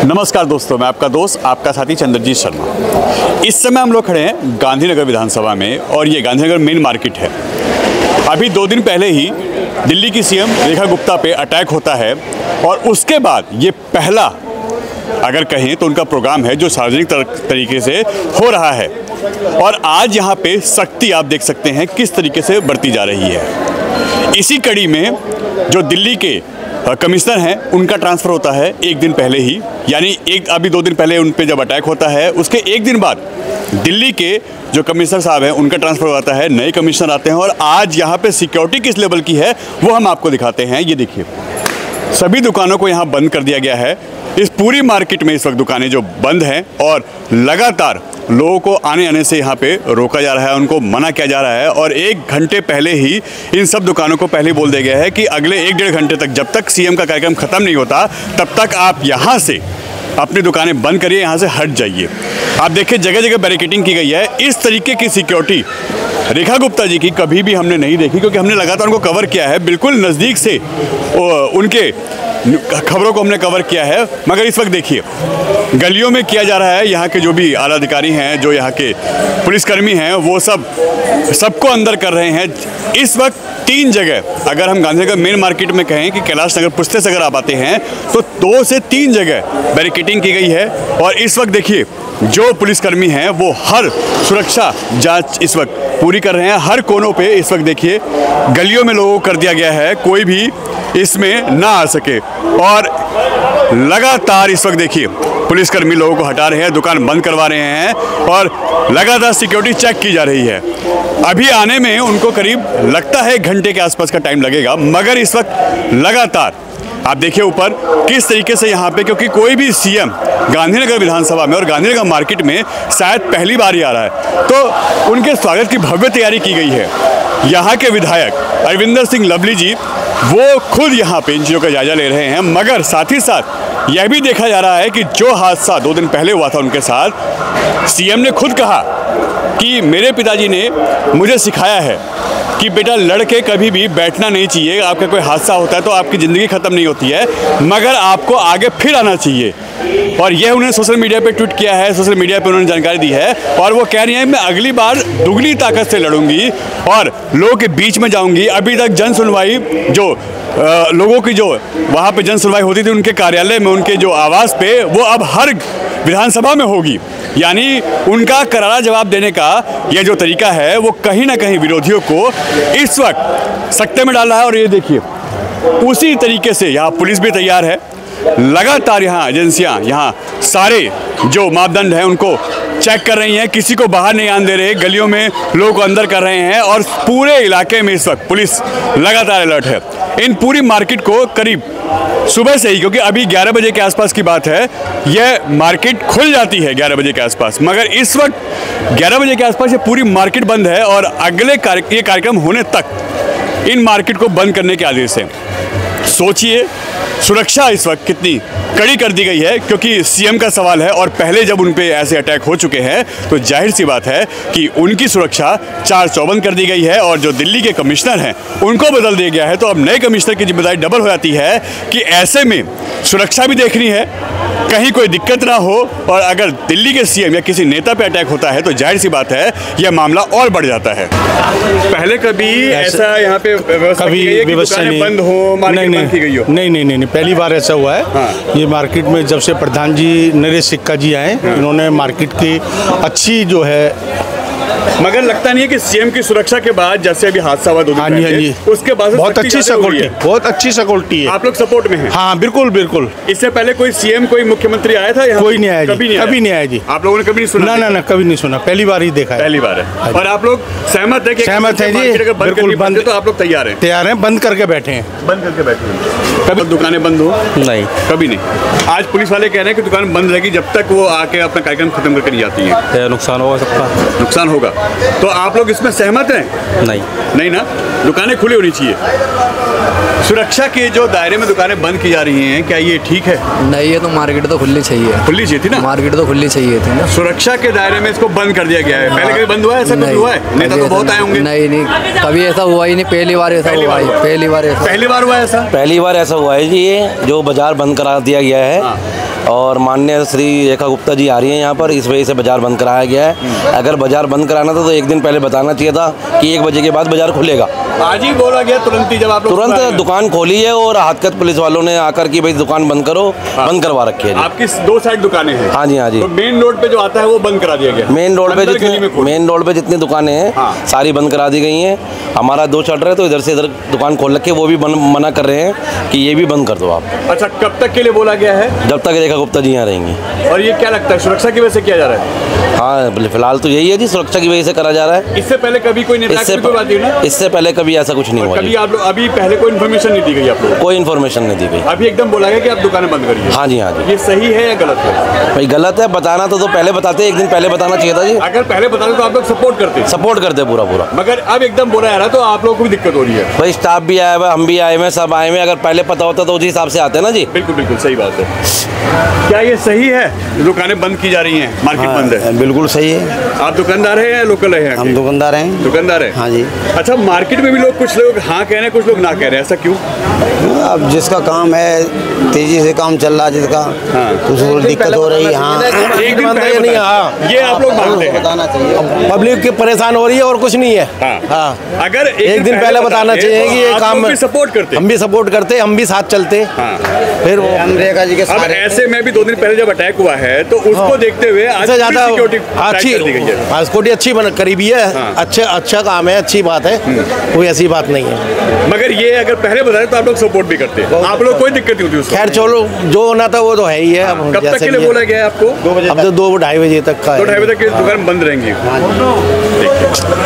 नमस्कार दोस्तों, मैं आपका दोस्त आपका साथी चंद्रजीत शर्मा। इस समय हम लोग खड़े हैं गांधीनगर विधानसभा में और ये गांधीनगर मेन मार्केट है। अभी 2 दिन पहले ही दिल्ली की सीएम रेखा गुप्ता पे अटैक होता है और उसके बाद ये पहला अगर कहें तो उनका प्रोग्राम है जो सार्वजनिक तरीके से हो रहा है। और आज यहाँ पे सख्ती आप देख सकते हैं किस तरीके से बरती जा रही है। इसी कड़ी में जो दिल्ली के कमिश्नर हैं उनका ट्रांसफ़र होता है एक दिन पहले ही, यानी अभी 2 दिन पहले उन पे जब अटैक होता है उसके एक दिन बाद दिल्ली के जो कमिश्नर साहब हैं उनका ट्रांसफ़र होता है, नए कमिश्नर आते हैं। और आज यहाँ पे सिक्योरिटी किस लेवल की है वो हम आपको दिखाते हैं। ये देखिए, सभी दुकानों को यहाँ बंद कर दिया गया है। इस पूरी मार्केट में इस वक्त दुकानें जो बंद हैं और लगातार लोगों को आने से यहाँ पे रोका जा रहा है, उनको मना किया जा रहा है। और 1 घंटे पहले ही इन सब दुकानों को पहले बोल दिया गया है कि अगले 1-1.5 घंटे तक, जब तक सीएम का कार्यक्रम ख़त्म नहीं होता तब तक आप यहाँ से अपनी दुकानें बंद करिए, यहाँ से हट जाइए। आप देखिए जगह जगह बैरिकेडिंग की गई है। इस तरीके की सिक्योरिटी रेखा गुप्ता जी की कभी भी हमने नहीं देखी, क्योंकि हमने लगातार उनको कवर किया है, बिल्कुल नज़दीक से उनके खबरों को हमने कवर किया है। मगर इस वक्त देखिए गलियों में किया जा रहा है। यहाँ के जो भी आला अधिकारी हैं, जो यहाँ के पुलिसकर्मी हैं, वो सबको अंदर कर रहे हैं। इस वक्त 3 जगह, अगर हम गांधीनगर मेन मार्केट में कहें कि कैलाश नगर पुस्ते से अगर आप आते हैं तो 2 से 3 जगह बैरिकेडिंग की गई है। और इस वक्त देखिए जो पुलिसकर्मी हैं वो हर सुरक्षा जांच इस वक्त पूरी कर रहे हैं। हर कोनों पे इस वक्त देखिए गलियों में लोगों को कर दिया गया है, कोई भी इसमें ना आ सके। और लगातार इस वक्त देखिए पुलिसकर्मी लोगों को हटा रहे हैं, दुकान बंद करवा रहे हैं और लगातार सिक्योरिटी चेक की जा रही है। अभी आने में उनको करीब लगता है 1 घंटे के आसपास का टाइम लगेगा, मगर इस वक्त लगातार आप देखिए ऊपर किस तरीके से यहाँ पे, क्योंकि कोई भी सीएम गांधीनगर विधानसभा में और गांधीनगर मार्केट में शायद पहली बार ही आ रहा है, तो उनके स्वागत की भव्य तैयारी की गई है। यहाँ के विधायक अरविंदर सिंह लवली जी वो खुद यहाँ पे इन चीज़ों का जायजा ले रहे हैं। मगर साथ ही साथ यह भी देखा जा रहा है कि जो हादसा 2 दिन पहले हुआ था उनके साथ, सीएम ने खुद कहा कि मेरे पिताजी ने मुझे सिखाया है कि बेटा लड़के कभी भी बैठना नहीं चाहिए। आपका कोई हादसा होता है तो आपकी ज़िंदगी ख़त्म नहीं होती है, मगर आपको आगे फिर आना चाहिए। और यह उन्होंने सोशल मीडिया पे ट्वीट किया है, सोशल मीडिया पे उन्होंने जानकारी दी है। और वो कह रही हैं मैं अगली बार दुगनी ताकत से लड़ूंगी और लोगों के बीच में जाऊंगी। अभी तक जन सुनवाई जो लोगों की जो वहाँ पे जन सुनवाई होती थी उनके कार्यालय में, उनके जो आवास पे, वो अब हर विधानसभा में होगी। यानी उनका करारा जवाब देने का यह जो तरीका है वो कहीं ना कहीं विरोधियों को इस वक्त सकते में डाल रहा है। और ये देखिए उसी तरीके से यहाँ पुलिस भी तैयार है। लगातार यहाँ एजेंसियाँ, यहाँ सारे जो मापदंड हैं उनको चेक कर रही हैं, किसी को बाहर नहीं आने दे रहे, गलियों में लोगों को अंदर कर रहे हैं। और पूरे इलाके में इस वक्त पुलिस लगातार अलर्ट है। इन पूरी मार्केट को करीब सुबह से ही, क्योंकि अभी 11 बजे के आसपास की बात है, यह मार्केट खुल जाती है 11 बजे के आसपास, मगर इस वक्त 11 बजे के आसपास ये पूरी मार्केट बंद है। और अगले ये कार्यक्रम होने तक इन मार्केट को बंद करने के आदेश हैं। सोचिए सुरक्षा इस वक्त कितनी कड़ी कर दी गई है, क्योंकि सीएम का सवाल है। और पहले जब उन पे ऐसे अटैक हो चुके हैं तो जाहिर सी बात है कि उनकी सुरक्षा 4 चौबंद कर दी गई है। और जो दिल्ली के कमिश्नर हैं उनको बदल दिया गया है। तो अब नए कमिश्नर की जिम्मेदारी डबल हो जाती है कि ऐसे में सुरक्षा भी देखनी है, कहीं कोई दिक्कत ना हो। और अगर दिल्ली के सीएम या किसी नेता पे अटैक होता है तो जाहिर सी बात है यह मामला और बढ़ जाता है। पहले कभी ऐसा यहाँ पे व्यवस्था नहीं बंद हो, मार्केट बंद की गई हो? नहीं, पहली बार ऐसा हुआ है। हाँ। ये मार्केट में जब से प्रधान जी नरेश सिक्का जी आए, इन्होंने मार्केट की अच्छी जो है, मगर लगता नहीं है कि सीएम की सुरक्षा के बाद जैसे अभी हादसा हुआ 2 दिन पहले, उसके बाद बहुत अच्छी सिक्योरिटी है। आप लोग सपोर्ट में हैं? हाँ बिल्कुल। इससे पहले कोई सीएम, कोई मुख्यमंत्री आया था यहाँ? कोई नहीं आया, कभी नहीं आया जी। आप लोगों ने कभी नहीं सुना? ना, कभी नहीं सुना, पहली बार ही देखा है। पहली बार है। और आप लोग सहमत है? सहमत है जी, बिल्कुल बंद। तो आप लोग तैयार हैं? बंद करके बैठे हैं। कभी दुकानें बंद हो? नहीं, कभी नहीं। आज पुलिस वाले कह रहे हैं कि दुकान बंद रहेगी जब तक वो आके अपना कार्यक्रम खत्म करके नहीं जाती है। नुकसान होगा सबका। नुकसान होगा। तो आप लोग इसमें सहमत हैं? नहीं ना, दुकानें खुली होनी चाहिए। सुरक्षा के जो दायरे में दुकानें बंद की जा रही हैं, क्या ये ठीक है? नहीं, ये तो मार्केट तो खुलनी चाहिए। खुलनी चाहिए थी ना? मार्केट तो खुलनी चाहिए थी ना। सुरक्षा के दायरे में इसको बंद कर दिया गया है। पहले कभी बंद हुआ है? ऐसा कभी हुआ है? नेता तो बहुत आए होंगे। नहीं, कभी ऐसा हुआ ही नहीं। पहली बार ऐसा हुआ है। पहली बार हुआ ऐसा? पहली बार ऐसा हुआ है जी। ये जो बाजार बंद करा दिया गया है, और माननीय श्री रेखा गुप्ता जी आ रही हैं यहाँ पर, इस वजह से बाज़ार बंद कराया गया है। अगर बाज़ार बंद कराना था तो एक दिन पहले बताना चाहिए था कि 1 बजे के बाद बाज़ार खुलेगा। आज ही बोला गया तुरंत ही, जब आप लोग तुरंत दुकान खोली है और हाथकत पुलिस वालों ने आकर कि भाई दुकान बंद करो, बंद करवा रखी है। आपकी 2 साइड दुकानें हैं? हाँ जी, हाँ जी। तो मेन रोड पे जो आता है वो बंद करा दिया गया? मेन रोड पे जितनी दुकानें हैं सारी बंद करा दी गई हैं। हमारा 2 शटर है तो इधर से इधर दुकान खोल रखे, वो भी मना कर रहे हैं कि ये भी बंद कर दो आप। अच्छा, कब तक के लिए बोला गया है? जब तक रेखा गुप्ता जी यहाँ रहेंगी। और ये क्या लगता है, सुरक्षा की वजह से किया जा रहा है? हाँ, फिलहाल तो यही है जी, सुरक्षा की वजह से करा जा रहा है। इससे पहले कभी कोई इससे पहले कभी ऐसा कुछ नहीं हुआ। कभी आप लोग अभी पहले कोई इन्फॉर्मेशन नहीं दी गई आप लोगों को? कोई इन्फॉर्मेशन नहीं दी गई। अभी एकदम बोला गया कि आप दुकानें बंद करिए? हाँ जी, हाँ जी। ये सही है या गलत है? भाई गलत है, बताना तो पहले बताते, एक दिन पहले बताना चाहिए था जी। अगर पहले बताते तो आप लोग सपोर्ट करते पूरा। मगर अब एकदम बोला जा रहा है तो आप लोगों को भी दिक्कत हो रही है। भाई स्टाफ भी आया हुआ, हम भी आए हुए, सब आए हुए। अगर पहले पता होता तो उसी हिसाब से आते ना जी। बिल्कुल बिल्कुल सही बात है। क्या ये सही है, दुकानें बंद की जा रही हैं, मार्केट बंद है? बिल्कुल सही है। आप दुकानदार हैं या लोकल हैं? हम दुकानदार हैं। दुकानदार है? हाँ जी। अच्छा, मार्केट में भी कुछ लोग हाँ कह रहे हैं, कुछ लोग ना कह रहे हैं, ऐसा क्यों? अब जिसका काम है, तेजी से काम चल रहा है जिसका, तो उसको दिक्कत हो रही है। हाँ, एक दिन पहले नहीं, हाँ ये आप लोग मानते हैं? बताना चाहिए, पब्लिक की परेशान हो रही है और कुछ नहीं है। हाँ। अगर एक दिन पहले बताना चाहिए कि ये काम भी सपोर्ट करते, हम भी सपोर्ट करते, हम भी साथ चलते। फिर हम रेखा जी के अब ऐसे में भी 2 दिन पहले जब अटैक हुआ है तो उसको देखते हुए आज ज्यादा सिक्योरिटी अच्छी सिक्योरिटी अच्छी करीबी है। अच्छा काम है, अच्छी बात है, कोई ऐसी बात नहीं है। मगर ये अगर पहले बताए तो आप लोग सपोर्ट भी करते, आप लोग कोई दिक्कत नहीं होती उसको? खैर चलो, जो होना था वो तो है ही है। कब तक के लिए बोला गया है आपको? 2 बजे। अब तो 2-2:30 बजे तक का 2-2:30 बजे तक दुकान बंद रहेंगी?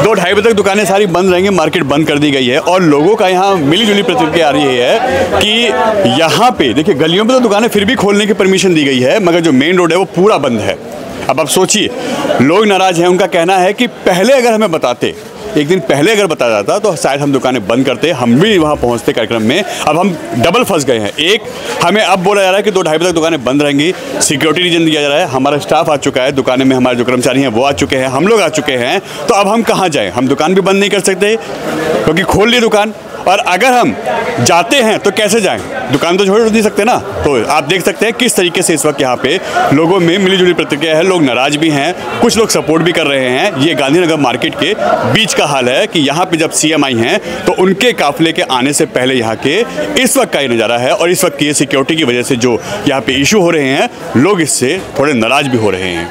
2-2:30 बजे तक दुकानें सारी बंद रहेंगी, मार्केट बंद कर दी गई है। और लोगों का यहाँ मिली जुली प्रतिक्रिया आ रही है कि यहाँ पे देखिए, गलियों पे तो दुकानें फिर भी खोलने की परमिशन दी गई है, मगर जो मेन रोड है वो पूरा बंद है। अब आप सोचिए, लोग नाराज हैं। उनका कहना है कि पहले अगर हमें बताते, एक दिन पहले अगर बताया जाता तो शायद हम दुकानें बंद करते, हम भी वहाँ पहुँचते कार्यक्रम में। अब हम डबल फंस गए हैं। एक, हमें अब बोला जा रहा है कि 2-2:30 बजे तक दुकानें बंद रहेंगी, सिक्योरिटी रीजन दिया जा रहा है, हमारा स्टाफ आ चुका है, दुकानें में हमारे जो कर्मचारी हैं वो आ चुके हैं, हम लोग आ चुके हैं। तो अब हम कहाँ जाएँ? हम दुकान भी बंद नहीं कर सकते क्योंकि खोल ली दुकान, और अगर हम जाते हैं तो कैसे जाएं? दुकान तो छोड़ नहीं सकते ना। तो आप देख सकते हैं किस तरीके से इस वक्त यहाँ पे लोगों में मिलीजुली प्रतिक्रिया है। लोग नाराज भी हैं, कुछ लोग सपोर्ट भी कर रहे हैं। ये गांधीनगर मार्केट के बीच का हाल है कि यहाँ पे जब सीएम आई हैं तो उनके काफिले के आने से पहले यहाँ के इस वक्त का ये नज़ारा है। और इस वक्त की सिक्योरिटी की वजह से जो यहाँ पे इशू हो रहे हैं, लोग इससे थोड़े नाराज भी हो रहे हैं।